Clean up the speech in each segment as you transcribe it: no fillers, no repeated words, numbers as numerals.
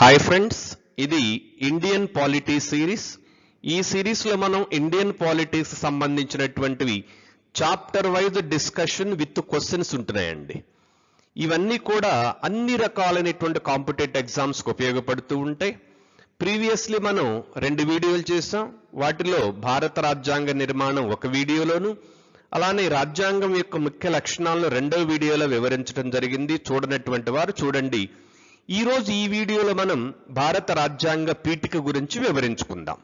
Hi friends, ఇది Indian polity series. ఈ సిరీస్లో మనం ఇండియన్ పాలిటిక్స్ సంబంధించినటువంటివి chapter wise discussion with questions ఉంటున్నాయండి. ఇవన్నీ కూడా అన్ని రకాలైనటువంటి కాంపిటేటివ్ ఎగ్జామ్స్కి ఉపయోగపడుతూ ఉంటాయి. ప్రీవియస్లీ మనం 2 వీడియోలు చేసాం. వాటిలో భారత రాజ్యాంగ నిర్మాణం ఒక వీడియోలోను, అలానే రాజ్యాంగం యొక్క ముఖ్య లక్షణాలను 2వ వీడియోలో వివరించడం జరిగింది. చూడనటువంటి వారు చూడండి. ఈరోజు ఈ వీడియోలో మనం భారత రాజ్యాంగ పీఠిక గురించి వివరించుకుందాం.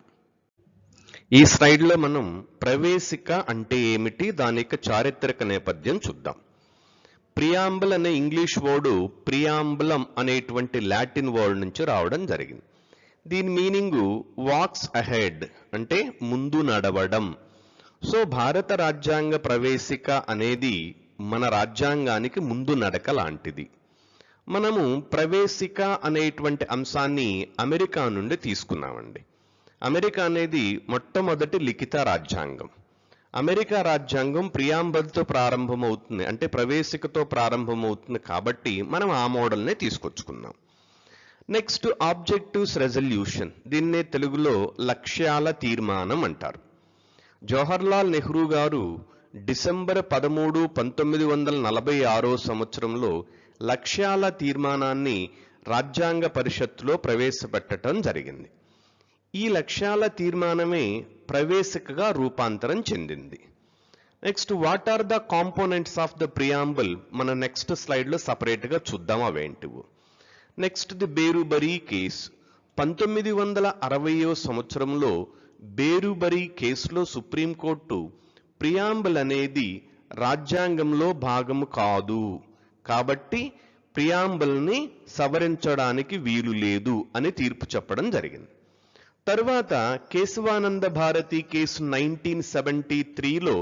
ఈ స్లైడ్లో మనం ప్రవేశిక అంటే ఏమిటి, దాని యొక్క చారిత్రక నేపథ్యం చూద్దాం. ప్రియాంబుల్ అనే ఇంగ్లీష్ వర్డ్ ప్రియాంబులం అనేటువంటి లాటిన్ వర్డ్ నుంచి రావడం జరిగింది. దీని మీనింగు వాక్స్ అహెడ్ అంటే ముందు నడవడం. సో భారత రాజ్యాంగ ప్రవేశిక అనేది మన రాజ్యాంగానికి ముందు నడక లాంటిది. మనము ప్రవేశిక అనేటువంటి అంశాన్ని అమెరికా నుండి తీసుకున్నామండి. అమెరికా అనేది మొట్టమొదటి లిఖిత రాజ్యాంగం. అమెరికా రాజ్యాంగం ప్రియాంబుల్తో ప్రారంభమవుతుంది, అంటే ప్రవేశికతో ప్రారంభమవుతుంది. కాబట్టి మనం ఆ మోడల్నే తీసుకొచ్చుకున్నాం. నెక్స్ట్ ఆబ్జెక్టివ్స్ రెజల్యూషన్, దీన్నే తెలుగులో లక్ష్యాల తీర్మానం అంటారు. జవహర్లాల్ నెహ్రూ గారు డిసెంబర్ 13, 1946 సంవత్సరంలో లక్ష్యాల తీర్మానాన్ని రాజ్యాంగ పరిషత్తులో ప్రవేశపెట్టడం జరిగింది. ఈ లక్ష్యాల తీర్మానమే ప్రవేశికగా రూపాంతరం చెందింది. Next what are the components of the preamble, మన నెక్స్ట్ స్లైడ్లో సపరేట్గా చూద్దాం అవేంటివో. Next the Berubari case. 1960వ సంవత్సరంలో బేరుబరీ కేసులో సుప్రీంకోర్టు ప్రియాంబుల్ అనేది రాజ్యాంగంలో భాగము కాదు, కాబట్టి ప్రియాంబుల్ని సవరించడానికి వీలు లేదు అని తీర్పు చెప్పడం జరిగింది. తరువాత కేశవానంద భారతి కేసు 1973లో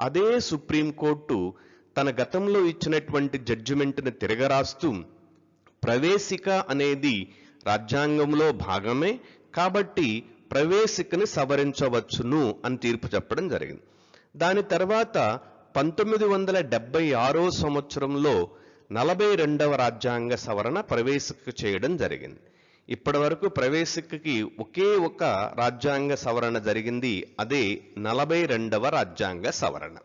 అదే సుప్రీంకోర్టు తన గతంలో ఇచ్చినటువంటి జడ్జిమెంట్ని తిరగరాస్తూ ప్రవేశిక అనేది రాజ్యాంగంలో భాగమే, కాబట్టి ప్రవేశికని సవరించవచ్చును అని తీర్పు చెప్పడం జరిగింది. దాని తర్వాత 1976 సంవత్సరంలో 42వ రాజ్యాంగ సవరణ ప్రవేశిక చేయడం జరిగింది. ఇప్పటి వరకు ప్రవేశికకి ఒకే ఒక రాజ్యాంగ సవరణ జరిగింది, అదే 42వ రాజ్యాంగ సవరణ.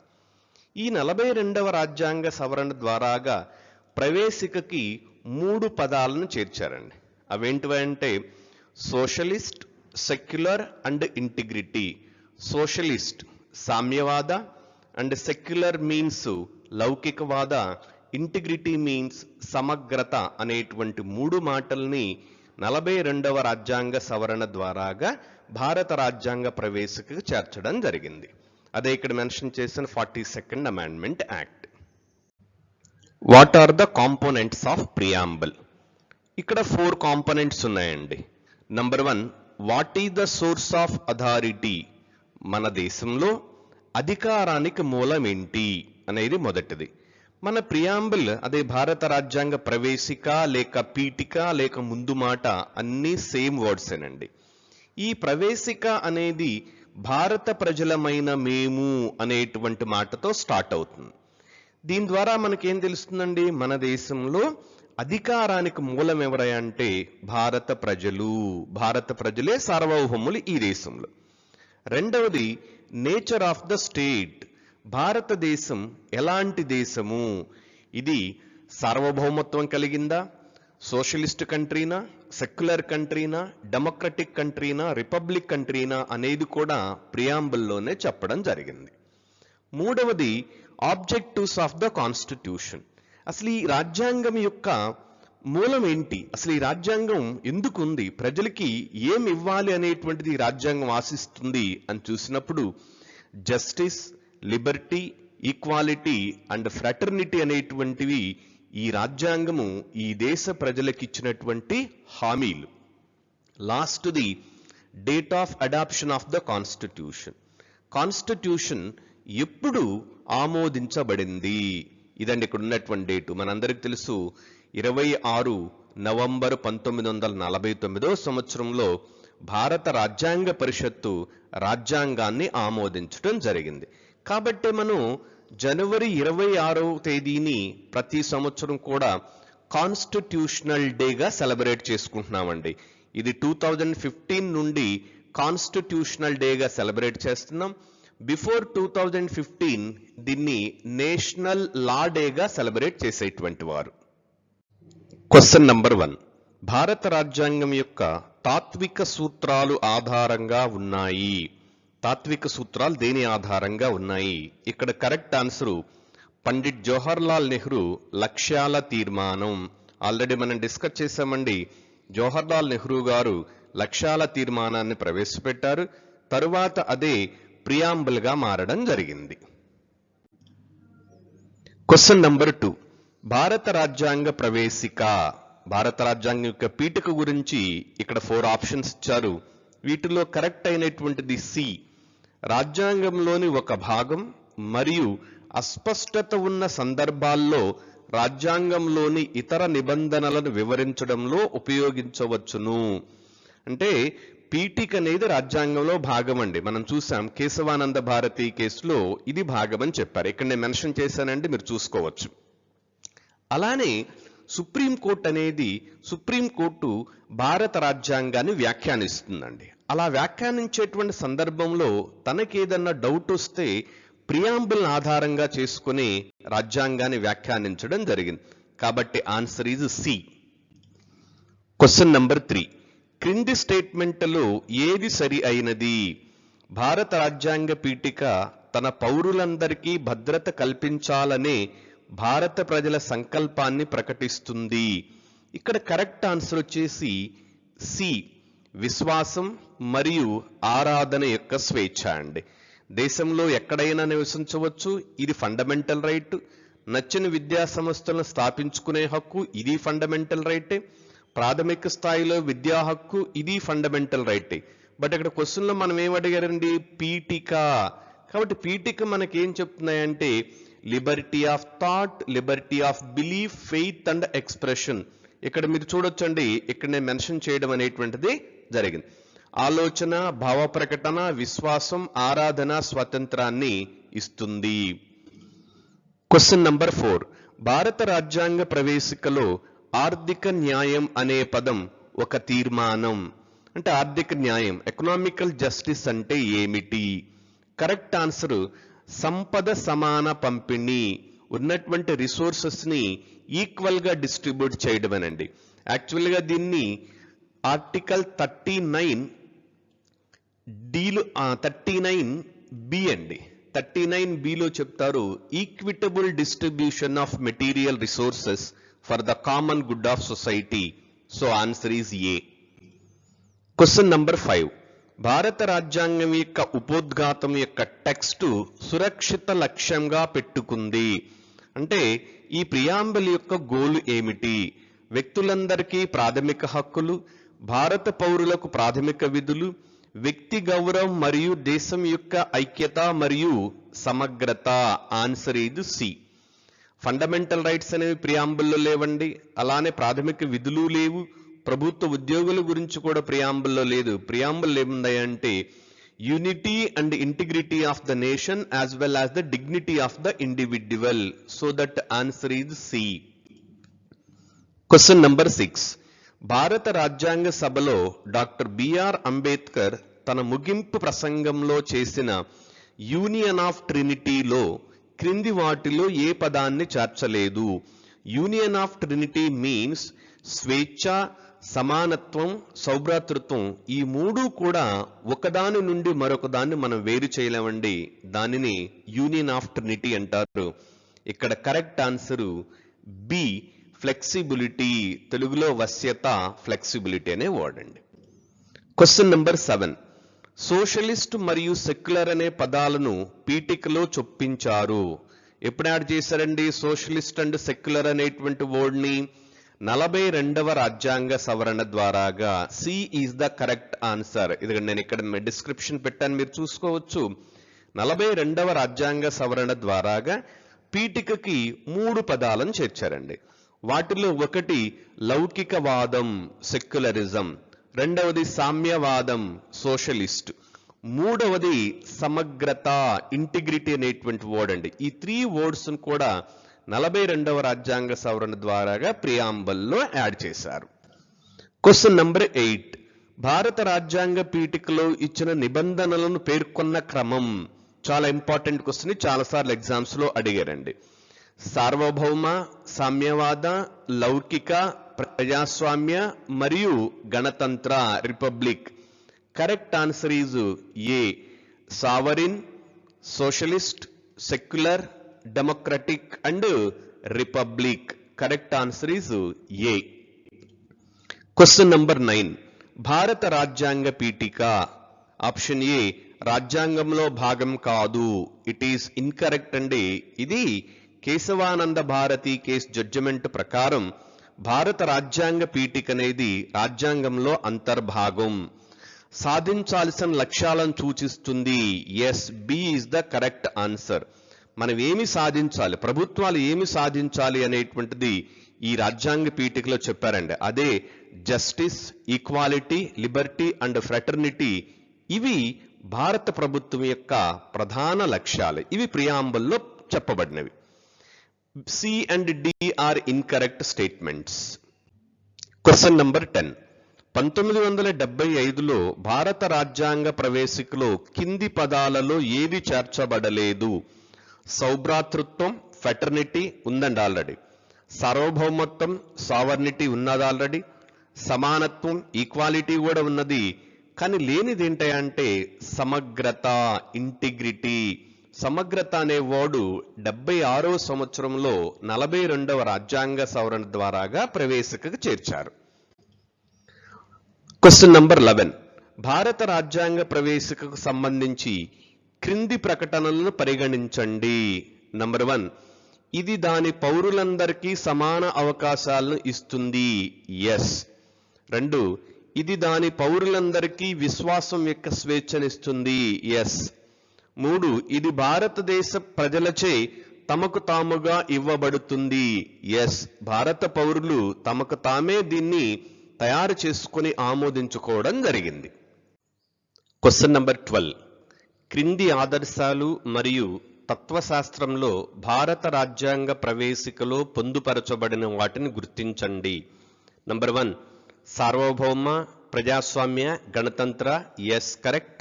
ఈ 42వ రాజ్యాంగ సవరణ ద్వారాగా ప్రవేశికకి 3 పదాలను చేర్చారండి. అవేంటివంటే socialist, secular and integrity. Socialist సామ్యవాద, అండ్ సెక్యులర్ మీన్స్ లౌకికవాద, ఇంటిగ్రిటీ మీన్స్ సమగ్రత అనేటువంటి 3 మాటల్ని 42వ రాజ్యాంగ సవరణ ద్వారాగా భారత రాజ్యాంగ ప్రవేశికకు చేర్చడం జరిగింది. అదే ఇక్కడ మెన్షన్ చేసిన 42nd amendment act. What are the components of preamble? ఇక్కడ 4 కాంపోనెంట్స్ ఉన్నాయండి. Number 1, what is the source of authority? మన దేశంలో అధికారానికి మూలం ఏంటి అనేది మొదటిది. మన ప్రియాంబుల్ అదే భారత రాజ్యాంగ ప్రవేశిక లేక పీఠిక లేక ముందు మాట అన్నీ సేమ్ వర్డ్సేనండి. ఈ ప్రవేశిక అనేది భారత ప్రజలమైన మేము అనేటువంటి మాటతో స్టార్ట్ అవుతుంది. దీని ద్వారా మనకేం తెలుస్తుందండి, మన దేశంలో అధికారానికి మూలం ఎవరంటే భారత ప్రజలు. భారత ప్రజలే సార్వభౌములు ఈ దేశంలో. రెండవది నేచర్ ఆఫ్ ద స్టేట్. భారతదేశం ఎలాంటి దేశము? ఇది సార్వభౌమత్వం కలిగిందా, సోషలిస్ట్ కంట్రీనా, సెక్యులర్ కంట్రీనా, డెమోక్రటిక్ కంట్రీనా, రిపబ్లిక్ కంట్రీనా అనేది కూడా ప్రియాంబుల్లోనే చెప్పడం జరిగింది. మూడవది ఆబ్జెక్టివ్స్ ఆఫ్ ద కాన్స్టిట్యూషన్. అసలు ఈ రాజ్యాంగం యొక్క మూలం ఏంటి, అసలు ఈ రాజ్యాంగం ఎందుకు ఉంది, ప్రజలకి ఏం ఇవ్వాలి అనేటువంటిది ఈ రాజ్యాంగం ఆశిస్తుంది అని చూసినప్పుడు justice, liberty, equality and fraternity అనేటువంటివి ఈ రాజ్యాంగము ఈ దేశ ప్రజలకు ఇచ్చినటువంటి హామీలు. Last the date of adoption of the constitution. Constitution ఎప్పుడు ఆమోదించబడింది ఇదండి ఇక్కడ ఉన్నటువంటి డేటు. మనందరికి తెలుసు 26 నవంబర్ 1949 సంవత్సరంలో భారత రాజ్యాంగ పరిషత్తు రాజ్యాంగాన్ని ఆమోదించడం జరిగింది. కాబట్టి మనం జనవరి 26వ తేదీని ప్రతి సంవత్సరం కూడా కాన్స్టిట్యూషనల్ డేగా సెలబ్రేట్ చేసుకుంటున్నామండి. ఇది 2015 నుండి కాన్స్టిట్యూషనల్ డేగా సెలబ్రేట్ చేస్తున్నాం. బిఫోర్ 2015 దీన్ని నేషనల్ లా డేగా సెలబ్రేట్ చేసేటువంటి వారు. క్వశ్చన్ నంబర్ 1, భారత రాజ్యాంగం యొక్క తాత్విక సూత్రాలు ఆధారంగా ఉన్నాయి. తాత్విక సూత్రాలు దేని ఆధారంగా ఉన్నాయి? ఇక్కడ కరెక్ట్ ఆన్సరు పండిట్ జవహర్ లాల్ నెహ్రూ లక్ష్యాల తీర్మానం. ఆల్రెడీ మనం డిస్కస్ చేశామండి. జవహర్ లాల్ నెహ్రూ గారు లక్ష్యాల తీర్మానాన్ని ప్రవేశపెట్టారు. తరువాత అదే ప్రియాంబుల్ గా మారడం జరిగింది. క్వశ్చన్ నంబర్ 2, భారత రాజ్యాంగ ప్రవేశిక. భారత రాజ్యాంగం యొక్క పీఠిక గురించి ఇక్కడ 4 ఆప్షన్స్ ఇచ్చారు. వీటిలో కరెక్ట్ అయినటువంటిది సి, రాజ్యాంగంలోని ఒక భాగం మరియు అస్పష్టత ఉన్న సందర్భాల్లో రాజ్యాంగంలోని ఇతర నిబంధనలను వివరించడంలో ఉపయోగించవచ్చును. అంటే పీఠిక అనేది రాజ్యాంగంలో భాగం అండి. మనం చూసాం కేశవానంద భారతి కేసులో ఇది భాగం అని చెప్పారు. ఇక్కడ నేను మెన్షన్ చేశానండి, మీరు చూసుకోవచ్చు. అలానే సుప్రీంకోర్టు అనేది సుప్రీంకోర్టు భారత రాజ్యాంగాన్ని వ్యాఖ్యానిస్తుందండి. అలా వ్యాఖ్యానించేటువంటి సందర్భంలో తనకేదన్నా డౌట్ వస్తే ప్రియాంబుల్ ఆధారంగా చేసుకుని రాజ్యాంగాన్ని వ్యాఖ్యానించడం జరిగింది. కాబట్టి answer is C. Question number 3, క్రింది స్టేట్మెంట్లో ఏది సరి అయినది? భారత రాజ్యాంగ పీఠిక తన పౌరులందరికీ భద్రత కల్పించాలనే భారత ప్రజల సంకల్పాన్ని ప్రకటిస్తుంది. ఇక్కడ కరెక్ట్ ఆన్సర్ వచ్చేసి సి, విశ్వాసం మరియు ఆరాధన యొక్క స్వేచ్ఛ అండి. దేశంలో ఎక్కడైనా నివసించవచ్చు, ఇది ఫండమెంటల్ రైట్. నచ్చిన విద్యా సంస్థలను స్థాపించుకునే హక్కు, ఇది ఫండమెంటల్ రైటే. ప్రాథమిక స్థాయిలో విద్యా హక్కు, ఇది ఫండమెంటల్ రైటే. బట్ ఇక్కడ క్వశ్చన్లో మనం ఏం అడిగారండి? పీఠిక. కాబట్టి పీఠిక మనకేం చెప్తున్నాయంటే liberty of thought, liberty of belief, faith and expression. ఇక్కడ మీరు చూడొచ్చండి, ఇక్కడ నేను మెన్షన్ చేయడం అనేటువంటిది జరిగింది. ఆలోచన, భావ ప్రకటన, విశ్వాసం, ఆరాధన స్వాతంత్రాన్ని ఇస్తుంది. క్వశ్చన్ నంబర్ 4, భారత రాజ్యాంగ ప్రవేశికలో ఆర్థిక న్యాయం అనే పదం ఒక తీర్మానం. అంటే ఆర్థిక న్యాయం, ఎకనామికల్ జస్టిస్ అంటే ఏమిటి? కరెక్ట్ ఆన్సర్ సంపద సమాన పంపిణీ, ఉన్నటువంటి రిసోర్సెస్ ని ఈక్వల్ గా డిస్ట్రిబ్యూట్ చేయడమేనండి. యాక్చువల్గా దీన్ని ఆర్టికల్ 39B అండి. 39Bలో చెప్తారు equitable distribution of material resources for the common good of society. So answer is a. Question number 5, భారత రాజ్యాంగం యొక్క ఉపోద్ఘాతం యొక్క టెక్స్ట్ సురక్షిత లక్ష్యంగా పెట్టుకుంది. అంటే ఈ ప్రియాంబుల్ యొక్క గోల్ ఏమిటి? వ్యక్తులందరికీ ప్రాథమిక హక్కులు, భారత పౌరులకు ప్రాథమిక విధులు, వ్యక్తి గౌరవం మరియు దేశం యొక్క ఐక్యత మరియు సమగ్రత. Answer is C. Fundamental rights అనేవి ప్రియాంబుల్లో లేవండి. అలానే ప్రాథమిక విధులు లేవు. ప్రభుత్వ ఉద్యోగుల గురించి కూడా ప్రియాంబుల్లో లేదు. ప్రియాంబుల్ ఏముందంటే unity and integrity of the nation as well as the dignity of the individual. So that answer is C. Question number 6, భారత రాజ్యాంగ సభలో డాక్టర్ బిఆర్ అంబేద్కర్ తన ముగింపు ప్రసంగంలో చేసిన యూనియన్ ఆఫ్ ట్రినిటీలో క్రింది వాటిలో ఏ పదాన్ని చేర్చలేదు? యూనియన్ ఆఫ్ ట్రినిటీ మీన్స్ స్వేచ్ఛ, సమానత్వం, సౌభ్రాతృత్వం. ఈ మూడు కూడా ఒకదాని నుండి మరొక దాన్ని మనం వేరు చేయలేమండి. దానిని యూనియన్ ఆఫ్ ట్రినిటీ అంటారు. ఇక్కడ కరెక్ట్ ఆన్సరు బి, ఫ్లెక్సిబిలిటీ. తెలుగులో వశ్యత, ఫ్లెక్సిబిలిటీ అనే వర్డ్ అండి. క్వశ్చన్ నంబర్ 7, సోషలిస్ట్ మరియు సెక్యులర్ అనే పదాలను పీఠికలో చొప్పించారు. ఎప్పుడు యాడ్ చేశారండి సోషలిస్ట్ అండ్ సెక్యులర్ అనేటువంటి వర్డ్ని? 42వ రాజ్యాంగ సవరణ ద్వారాగా. C is the correct answer. ఇది నేను ఇక్కడ డిస్క్రిప్షన్ పెట్టాను, మీరు చూసుకోవచ్చు. 42వ రాజ్యాంగ సవరణ ద్వారాగా పీఠికకి 3 పదాలను చేర్చారండి. వాటిలో ఒకటి లౌకికవాదం, సెక్యులరిజం, రెండవది సామ్యవాదం, సోషలిస్ట్, మూడవది సమగ్రత, ఇంటిగ్రిటీ అనేటువంటి వర్డ్ అండి. ఈ 3 వర్డ్స్ కూడా 42వ రాజ్యాంగ సవరణ ద్వారాగా ప్రియాంబల్లో యాడ్ చేశారు. Question number 8. భారత రాజ్యాంగ పీఠికలో ఇచ్చిన నిబంధనలను పేర్కొన్న క్రమం. చాలా ఇంపార్టెంట్ క్వశ్చన్, చాలాసార్లు ఎగ్జామ్స్ లో అడిగారండి. సార్వభౌమ, సామ్యవాద, లౌకిక, ప్రజాస్వామ్య మరియు గణతంత్ర, republic. Correct answer is a. Sovereign, socialist, secular, democratic and republic. Correct answer is a. Question number 9. భారత రాజ్యాంగ పీఠిక. ఆప్షన్ ఏ రాజ్యాంగంలో భాగం కాదు. ఇట్ ఈస్ ఇన్కరెక్ట్ అండి. ఇది కేశవానంద భారతి కేస్ జడ్జిమెంట్ ప్రకారం భారత రాజ్యాంగ పీఠిక అనేది రాజ్యాంగంలో అంతర్భాగం. సాధించాల్సిన లక్ష్యాలను సూచిస్తుంది. Yes, B is the correct answer. మనం ఏమి సాధించాలి, ప్రభుత్వాలు ఏమి సాధించాలి అనేటువంటిది ఈ రాజ్యాంగ పీఠికలో చెప్పారండి. అదే justice, equality, liberty and fraternity. ఇవి భారత ప్రభుత్వం యొక్క ప్రధాన లక్ష్యాలు. ఇవి ప్రియాంబుల్లో చెప్పబడినవి. C and D are incorrect statements. Question number 10. 1975లో భారత రాజ్యాంగ ప్రవేశికలో కింది పదాలలో ఏది చేర్చబడలేదు? సౌభ్రాతృత్వం, ఫెటర్నిటీ ఉందండి ఆల్రెడీ. సార్వభౌమత్వం, సావర్నిటీ ఉన్నది ఆల్రెడీ. సమానత్వం, ఈక్వాలిటీ కూడా ఉన్నది. కానీ లేనిది ఏంటంటే సమగ్రత, ఇంటిగ్రిటీ. సమగ్రత అనే వర్డ్ 76వ సంవత్సరంలో 42వ రాజ్యాంగ సవరణ ద్వారాగా ప్రవేశికకు చేర్చారు. Question number 11. భారత రాజ్యాంగ ప్రవేశికకు సంబంధించి క్రింది ప్రకటనలను పరిగణించండి. నంబర్ 1. ఇది దాని పౌరులందరికీ సమాన అవకాశాలను ఇస్తుంది. ఎస్. 2. ఇది దాని పౌరులందరికీ విశ్వాసం యొక్క స్వేచ్ఛనిస్తుంది. ఎస్. 3. ఇది భారతదేశ ప్రజలచే తమకు తాముగా ఇవ్వబడుతుంది. ఎస్. భారత పౌరులు తమకు తామే దీన్ని తయారు చేసుకుని ఆమోదించుకోవడం జరిగింది. Question number 12. క్రింది ఆదర్శాలు మరియు తత్వశాస్త్రంలో భారత రాజ్యాంగ ప్రవేశికలో పొందుపరచబడిన వాటిని గుర్తించండి. నంబర్ 1. సార్వభౌమ, ప్రజాస్వామ్య, గణతంత్ర. Yes, correct.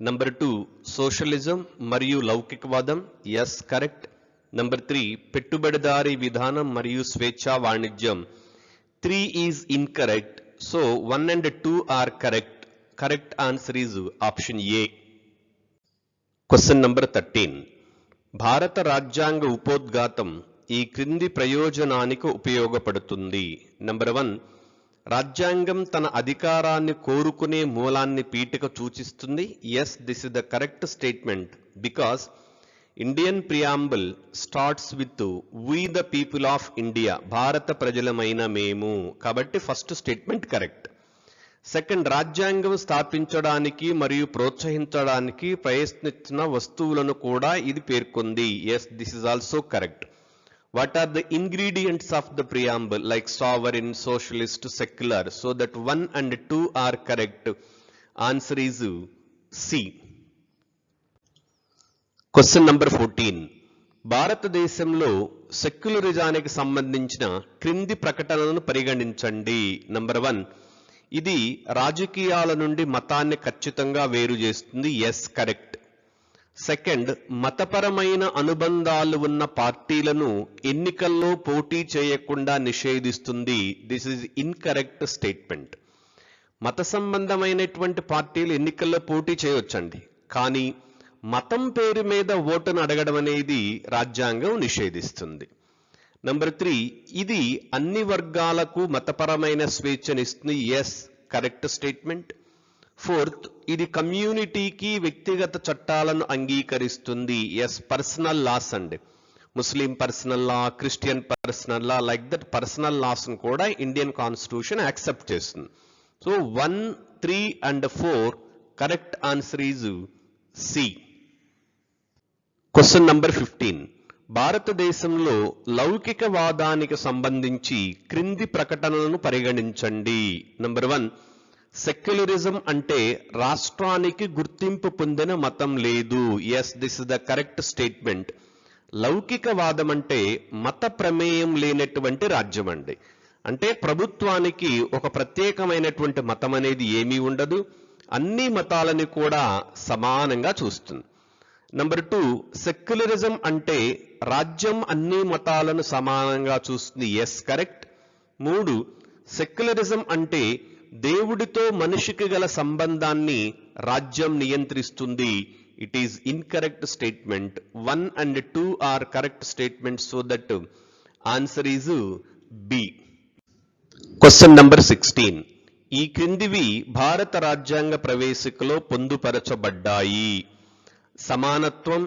నంబర్ 2. సోషలిజం మరియు లౌకికవాదం. Yes, correct. నంబర్ 3. పెట్టుబడిదారీ విధానం మరియు స్వేచ్ఛా వాణిజ్యం. 3 is incorrect. So 1 and 2 are correct. Correct answer is option A. Question number 13. భారత రాజ్యాంగ ఉపోద్ఘాతం ఈ క్రింది ప్రయోజనానికి ఉపయోగపడుతుంది. నంబర్ 1. రాజ్యాంగం తన అధికారాన్ని కోరుకునే మూలాన్ని పీఠిక సూచిస్తుంది. Yes, this is the correct statement because Indian preamble starts with we the people of India. భారత ప్రజలమైన మేము. కాబట్టి ఫస్ట్ స్టేట్మెంట్ కరెక్ట్. సెకండ్, రాజ్యాంగం స్థాపించడానికి మరియు ప్రోత్సహించడానికి ప్రయత్నించిన వస్తువులను కూడా ఇది పేర్కొంది. Yes, this is also correct. What are the ingredients of the preamble? Like sovereign, socialist, secular. So that 1 and 2 are correct. Answer is C. Question number 14. భారతదేశంలో సెక్యులరిజానికి సంబంధించిన క్రింది ప్రకటనలను పరిగణించండి. నంబర్ 1. ఇది రాజకీయాల నుండి మతాన్ని ఖచ్చితంగా వేరు చేస్తుంది. Yes, correct. సెకండ్, మతపరమైన అనుబంధాలు ఉన్న పార్టీలను ఎన్నికల్లో పోటీ చేయకుండా నిషేధిస్తుంది. This is incorrect statement. మత సంబంధమైనటువంటి పార్టీలు ఎన్నికల్లో పోటీ చేయవచ్చండి, కానీ మతం పేరు మీద ఓటును అడగడం అనేది రాజ్యాంగం నిషేధిస్తుంది. నంబర్ 3, ఇది అన్ని వర్గాలకు మతపరమైన స్వేచ్ఛనిస్తుంది. Yes, correct statement. ఫోర్త్, ఇది కమ్యూనిటీకి వ్యక్తిగత చట్టాలను అంగీకరిస్తుంది. ఎస్, పర్సనల్ లాస్ అండి. Muslim personal law, Christian personal law, like that personal laws కూడా ఇండియన్ కాన్స్టిట్యూషన్ యాక్సెప్ట్ చేస్తుంది. So 1, 3 and 4 correct answer is C. Question number 15. భారతదేశంలో లౌకికవాదానికి సంబంధించి క్రింది ప్రకటనలను పరిగణించండి. నంబర్ 1, సెక్యులరిజం అంటే రాష్ట్రానికి గుర్తింపు పొందిన మతం లేదు. Yes, this is the correct statement. లౌకికవాదం అంటే మత ప్రమేయం లేనటువంటి రాజ్యం అండి. అంటే ప్రభుత్వానికి ఒక ప్రత్యేకమైనటువంటి మతం అనేది ఏమీ ఉండదు, అన్ని మతాలని కూడా సమానంగా చూస్తుంది. నంబర్ 2, సెక్యులరిజం అంటే రాజ్యం అన్ని మతాలను సమానంగా చూస్తుంది. Yes, correct. 3, సెక్యులరిజం అంటే దేవుడితో మనిషికి గల సంబంధాన్ని రాజ్యం నియంత్రిస్తుంది. It is incorrect statement. 1 and 2 are correct statement, so that answer is B. Question number 16. ఈ క్రిందివి భారత రాజ్యాంగ ప్రవేశికలో పొందుపరచబడ్డాయి. సమానత్వం,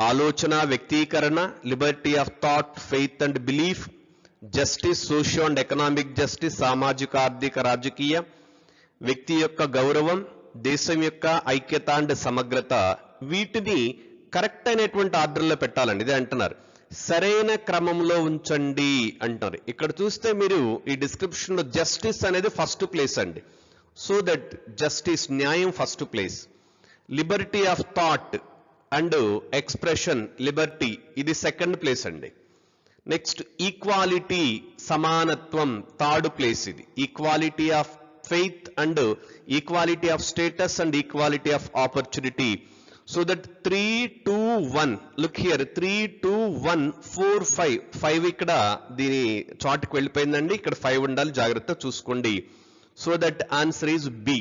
ఆలోచన వ్యక్తీకరణ, Liberty of thought, faith and belief, justice, socio and economic justice, సామాజిక ఆర్థిక రాజకీయ, వ్యక్తి యొక్క గౌరవం, దేశం యొక్క ఐక్యత అండ్ సమగ్రత. వీటిని కరెక్ట్ అయినటువంటి ఆర్డర్లో పెట్టాలండి. ఇదే అంటున్నారు, సరైన క్రమంలో ఉంచండి అంటున్నారు. ఇక్కడ చూస్తే మీరు ఈ డిస్క్రిప్షన్ లో జస్టిస్ అనేది ఫస్ట్ ప్లేస్ అండి. సో దట్ జస్టిస్, న్యాయం first place. Liberty of thought and expression, Liberty, ఇది సెకండ్ ప్లేస్ అండి. నెక్స్ట్ ఈక్వాలిటీ, సమానత్వం, థర్డ్ ప్లేస్ ఇది. Equality of faith and equality of status and equality of opportunity. So that 3, 2, 1, look here, 3, 2, 1, 4, 5. 5 ఇక్కడ దీని చార్ట్కి వెళ్ళిపోయిందండి. ఇక్కడ 5 ఉండాలి, జాగ్రత్త చూసుకోండి. So that answer is B.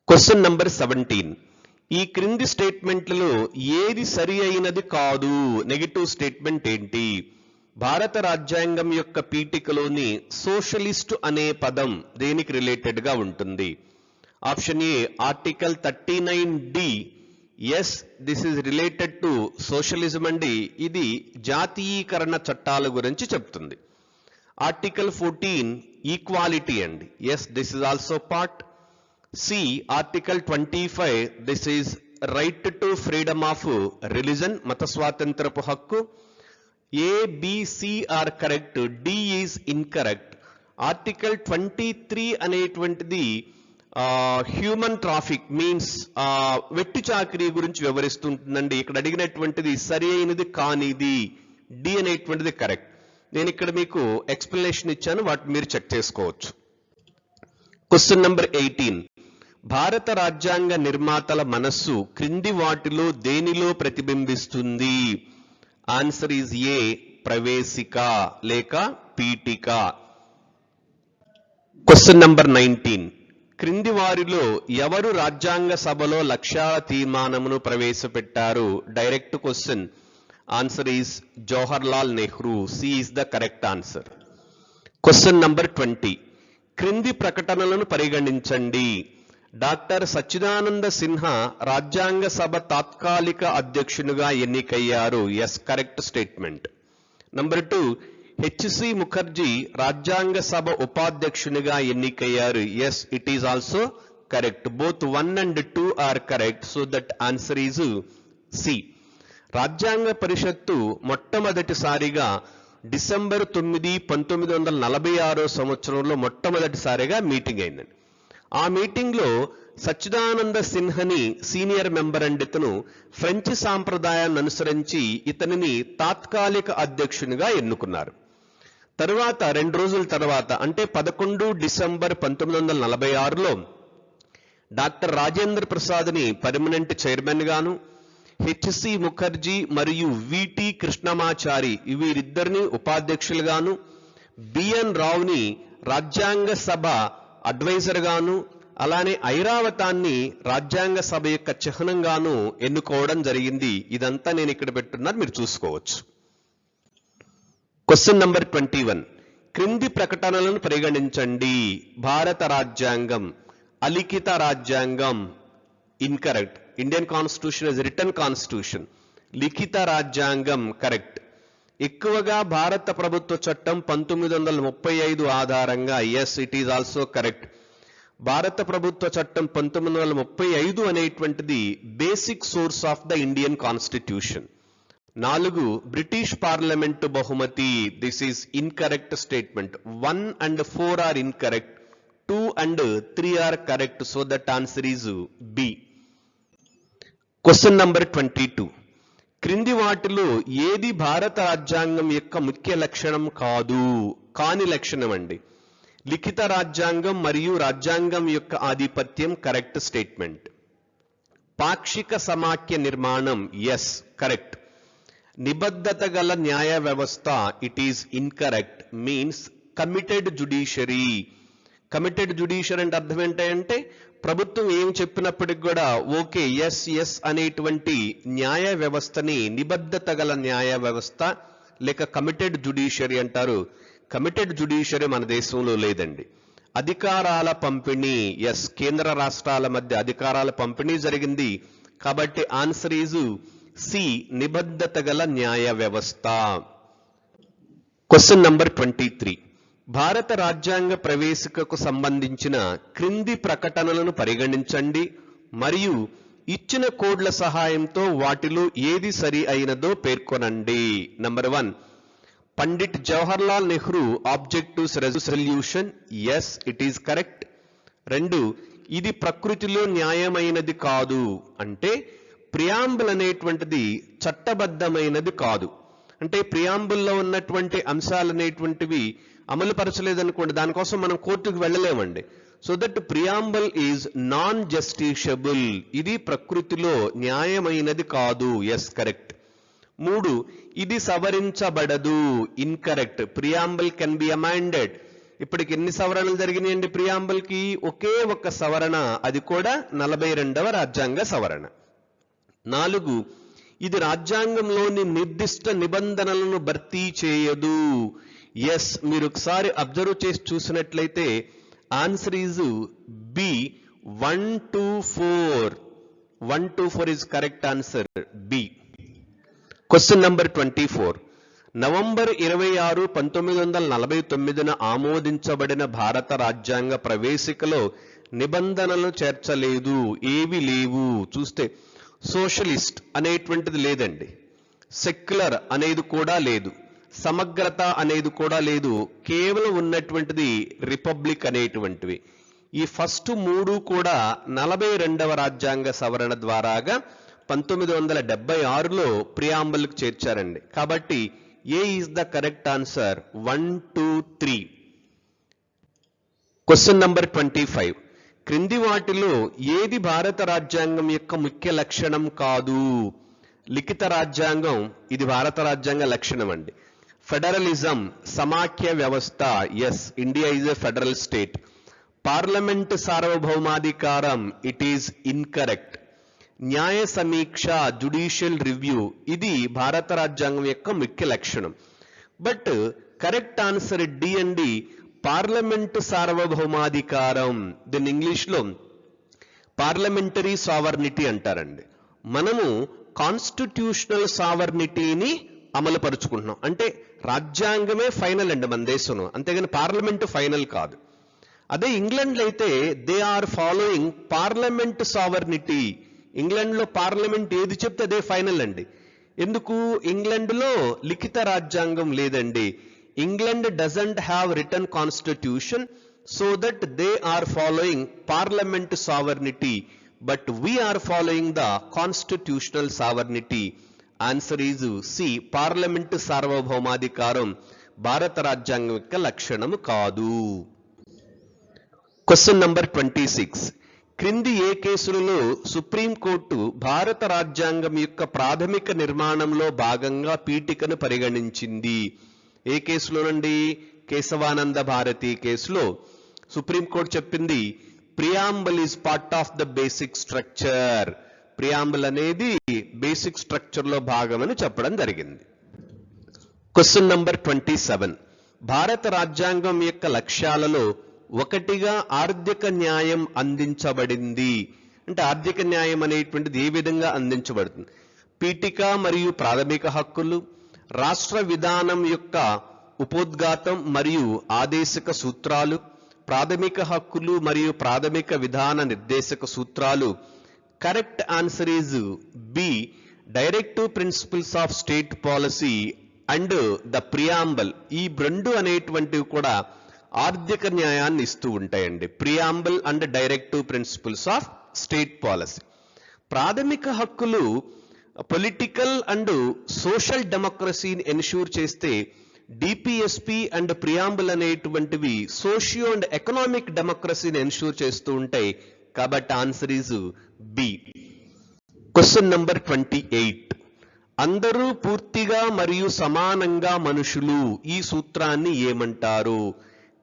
Question number 17. ఈ క్రింది స్టేట్మెంట్లలో ఏది సరి అయినది కాదు? నెగటివ్ స్టేట్మెంట్ ఏంటి? భారత రాజ్యాంగం యొక్క పీఠికలోని సోషలిస్ట్ అనే పదం దేనికి రిలేటెడ్ గా ఉంటుంది? Option A article 39D. Yes, this is related to socialism అండి. ఇది జాతీయీకరణ చట్టాల గురించి చెప్తుంది. ఆర్టికల్ 14 ఈక్వాలిటీ అండి. Yes, this is also part. C article 25, this is right to freedom of religion, మత స్వాతంత్రపు హక్కు. A, B, C are correct, D is incorrect. Article 23 అనేటువంటిది హ్యూమన్ ట్రాఫిక్, మీన్స్ వెట్టి చాకరీ గురించి వివరిస్తుంటుందండి. ఇక్కడ అడిగినటువంటిది సరి అయినది కానిది, డి అనేటువంటిది కరెక్ట్. నేను ఇక్కడ మీకు ఎక్స్ప్లెనేషన్ ఇచ్చాను, వాటిని మీరు చెక్ చేసుకోవచ్చు. Question number 18. భారత రాజ్యాంగ నిర్మాతల మనస్సు క్రింది వాటిలో దేనిలో ప్రతిబింబిస్తుంది? ఆన్సర్ ఈజ్ ఏ ప్రవేశిక లేక పీఠిక. Question number 19. క్రింది వారిలో ఎవరు రాజ్యాంగ సభలో లక్ష్యాల తీర్మానమును ప్రవేశపెట్టారు? Direct question. Answer is Jawaharlal Nehru. C is the correct answer. Question number 20. క్రింది ప్రకటనలను పరిగణించండి. డాక్టర్ సచ్చిదానంద సిన్హా రాజ్యాంగ సభ తాత్కాలిక అధ్యక్షునిగా ఎన్నికయ్యారు. Yes, correct statement. Number 2, H C Mukherjee రాజ్యాంగ సభ ఉపాధ్యక్షునిగా ఎన్నికయ్యారు. Yes, it is also correct. Both 1 and 2 are correct. So that answer is C. రాజ్యాంగ పరిషత్తు మొట్టమొదటిసారిగా డిసెంబర్ 9, 1946 సంవత్సరంలో మొట్టమొదటిసారిగా మీటింగ్ అయిందండి. ఆ మీటింగ్ లో సచ్చిదానంద సిన్హని సీనియర్ మెంబర్ అండి. ఇతను ఫ్రెంచ్ సాంప్రదాయాన్ని అనుసరించి ఇతనిని తాత్కాలిక అధ్యక్షునిగా ఎన్నుకున్నారు. తరువాత 2 రోజుల తర్వాత, అంటే 11 డిసెంబర్ 1946లో డాక్టర్ రాజేంద్ర ప్రసాద్ని పర్మనెంట్ చైర్మన్ గాను, హెచ్సి ముఖర్జీ మరియు విటి కృష్ణమాచారి వీరిద్దరిని ఉపాధ్యక్షులుగాను, బిఎన్ రావుని రాజ్యాంగ సభ అడ్వైజర్ గాను, అలానే ఐరావతాన్ని రాజ్యాంగ సభ యొక్క చిహ్నంగాను ఎన్నుకోవడం జరిగింది. ఇదంతా నేను ఇక్కడ పెట్టున్నాను, మీరు చూసుకోవచ్చు. Question number 21. క్రింది ప్రకటనలను పరిగణించండి. భారత రాజ్యాంగం అలిఖిత రాజ్యాంగం, incorrect. Indian constitution is written constitution. లిఖిత రాజ్యాంగం కరెక్ట్. ఎక్కువగా భారత ప్రభుత్వ చట్టం 1935 ఆధారంగా. Yes, it is also correct. భారత ప్రభుత్వ చట్టం 1935 అనేటువంటిది basic source of the Indian constitution. 4, British parliament బహుమతి. This is incorrect statement. 1 and 4 are incorrect. 2 and 3 are correct. So that answer is B. Question number 22. క్రింది వాటిలో ఏది భారత రాజ్యాంగం యొక్క ముఖ్య లక్షణం కాని లక్షణం అండి. లిఖిత రాజ్యాంగం మరియు రాజ్యాంగం యొక్క ఆధిపత్యం కరెక్ట్ స్టేట్మెంట్. పాక్షిక సమాఖ్య నిర్మాణం ఎస్ కరెక్ట్. నిబద్ధత గల న్యాయ వ్యవస్థ it is incorrect. Means committed judiciary. Committed judiciary అంటే అర్థం ఏంటంటే ప్రభుత్వం ఏం చెప్పినప్పటికి కూడా ఓకే ఎస్ ఎస్ అనేటువంటి న్యాయ వ్యవస్థని నిబద్ధత గల న్యాయ వ్యవస్థ లేక కమిటెడ్ జ్యుడిషియరీ అంటారు. కమిటెడ్ జ్యుడిషియరీ మన దేశంలో లేదండి. అధికారాల పంపిణీ ఎస్, కేంద్ర రాష్ట్రాల మధ్య అధికారాల పంపిణీ జరిగింది. కాబట్టి ఆన్సర్ ఈజ్ సి, నిబద్ధత గల న్యాయ వ్యవస్థ. Question number 23. భారత రాజ్యాంగ ప్రవేశికకు సంబంధించిన క్రింది ప్రకటనలను పరిగణించండి మరియు ఇచ్చిన కోడ్ల సహాయంతో వాటిలో ఏది సరి అయినదో పేర్కొనండి. Number 1, Pandit Jawaharlal Nehru objectives resolution yes it is correct. 2, ఇది ప్రకృతిలో న్యాయమైనది కాదు అంటే ప్రియాంబుల్ అనేటువంటిది చట్టబద్ధమైనది కాదు. అంటే ప్రియాంబుల్లో ఉన్నటువంటి అంశాలు అనేటువంటివి అమలు పరచలేదనుకోండి, దానికోసం మనం కోర్టుకు వెళ్ళలేమండి. So that preamble is non justiciable. ఇది ప్రకృతిలో న్యాయమైనది కాదు ఎస్ కరెక్ట్. 3, ఇది సవరించబడదు incorrect. Preamble can be amended. ఇప్పటికి ఎన్ని సవరణలు జరిగినాయండి ప్రియాంబుల్ కి? ఒకే ఒక్క సవరణ, అది కూడా 42వ రాజ్యాంగ సవరణ. 4, ఇది రాజ్యాంగంలోని నిర్దిష్ట నిబంధనలను భర్తీ చేయదు. ఎస్, మీరు ఒకసారి అబ్జర్వ్ చేసి చూసినట్లయితే answer is B 1 to 4. 1 to 4 is correct answer B. Question number 24. November 26, 1949న ఆమోదించబడిన భారత రాజ్యాంగ ప్రవేశికలో నిబంధనలు చేర్చలేదు. ఏవి లేవు చూస్తే సోషలిస్ట్ అనేటువంటిది లేదండి, సెక్యులర్ అనేది కూడా లేదు, సమగ్రత అనేది కూడా లేదు. కేవలం ఉన్నటువంటిది రిపబ్లిక్ అనేటువంటివి. ఈ ఫస్ట్ 3 కూడా 42వ రాజ్యాంగ సవరణ ద్వారాగా 1976లో ప్రియాంబుల్కి చేర్చారండి. కాబట్టి A is the correct answer 1, 2, 3. Question number 25. క్రింది వాటిలో ఏది భారత రాజ్యాంగం యొక్క ముఖ్య లక్షణం కాదు? లిఖిత రాజ్యాంగం ఇది భారత రాజ్యాంగ లక్షణం అండి. ఫెడరలిజం సమాఖ్య వ్యవస్థ yes, India is a federal state. Parliament సార్వభౌమాధికారం ఇట్ ఈజ్ ఇన్కరెక్ట్. న్యాయ సమీక్ష జ్యుడిషియల్ రివ్యూ ఇది భారత రాజ్యాంగం యొక్క ముఖ్య లక్షణం. బట్ కరెక్ట్ ఆన్సర్ డి అండి, పార్లమెంట్ సార్వభౌమాధికారం. దీన్ని ఇంగ్లీష్లో పార్లమెంటరీ సావర్నిటీ అంటారండి. మనము కాన్స్టిట్యూషనల్ సావర్నిటీని అమలు పరుచుకుంటున్నాం. అంటే రాజ్యాంగమే ఫైనల్ అండి మన దేశంలో, అంతేగాని పార్లమెంట్ ఫైనల్ కాదు. అదే ఇంగ్లాండ్లో అయితే they are following parliament sovereignty. ఇంగ్లాండ్లో పార్లమెంట్ ఏది చెప్తే అదే ఫైనల్ అండి. ఎందుకు? ఇంగ్లాండ్లో లిఖిత రాజ్యాంగం లేదండి. England doesn't have written constitution, so that they are following parliament sovereignty, but we are following the constitutional sovereignty. Answer is C, parliament సార్వభౌమాధికారం భారత రాజ్యాంగం యొక్క లక్షణము కాదు. Question number 26. క్రింది ఏ కేసులలో సుప్రీంకోర్టు భారత రాజ్యాంగం యొక్క ప్రాథమిక నిర్మాణంలో భాగంగా పీఠికను పరిగణించింది? ఏ కేసులోనండి? కేశవానంద భారతి కేసులో సుప్రీంకోర్టు చెప్పింది preamble is part of the basic structure. Preamble అనేది బేసిక్ స్ట్రక్చర్ లో భాగమని చెప్పడం జరిగింది. Question number 27. భారత రాజ్యాంగం యొక్క లక్ష్యాలలో ఒకటిగా ఆర్థిక న్యాయం అందించబడింది. అంటే ఆర్థిక న్యాయం అనేటువంటిది ఏ విధంగా అందించబడుతుంది? పీఠిక మరియు ప్రాథమిక హక్కులు, రాష్ట్ర విధానం యొక్క ఉపోద్ఘాతం మరియు ఆదేశక సూత్రాలు, ప్రాథమిక హక్కులు మరియు ప్రాథమిక విధాన నిర్దేశక సూత్రాలు. Correct answer is B, directive principles of state policy and the preamble. ఈ రెండు అనేటువంటివి కూడా ఆర్థిక న్యాయాన్ని ఇస్తూ ఉంటాయండి. Preamble and directive principles of state policy. ప్రాథమిక హక్కులు పొలిటికల్ అండ్ సోషల్ డెమోక్రసీని ఎన్ష్యూర్ చేస్తే డిపిఎస్పి అండ్ ప్రియాంబుల్ అనేటువంటివి సోషియో అండ్ ఎకనామిక్ డెమోక్రసీని ఎన్ష్యూర్ చేస్తూ ఉంటాయి. కాబట్టి answer is B. Question number 28. అందరూ పూర్తిగా మరియు సమానంగా మనుషులు, ఈ సూత్రాన్ని ఏమంటారు?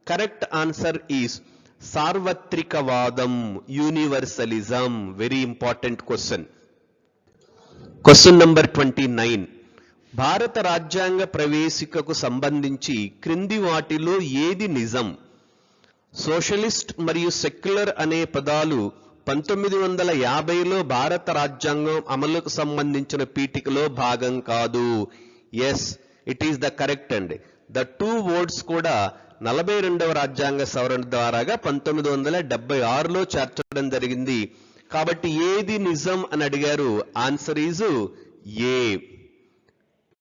కరెక్ట్ ఆన్సర్ ఈస్ సార్వత్రికవాదం, యూనివర్సలిజం. Very important question. Question number 29. భారత రాజ్యాంగ ప్రవేశికకు సంబంధించి క్రింది వాటిలో ఏది నిజం? సోషలిస్ట్ మరియు సెక్యులర్ అనే పదాలు 1950లో భారత రాజ్యాంగం అమలుకు సంబంధించిన పీఠికలో భాగం కాదు. Yes, it is the correct అండి. ద టూ వర్డ్స్ కూడా 42వ రాజ్యాంగ సవరణ ద్వారాగా 1976లో చేర్చడం జరిగింది. కాబట్టి ఏది నిజం అని అడిగారు, ఆన్సర్ ఈజ్ ఏ.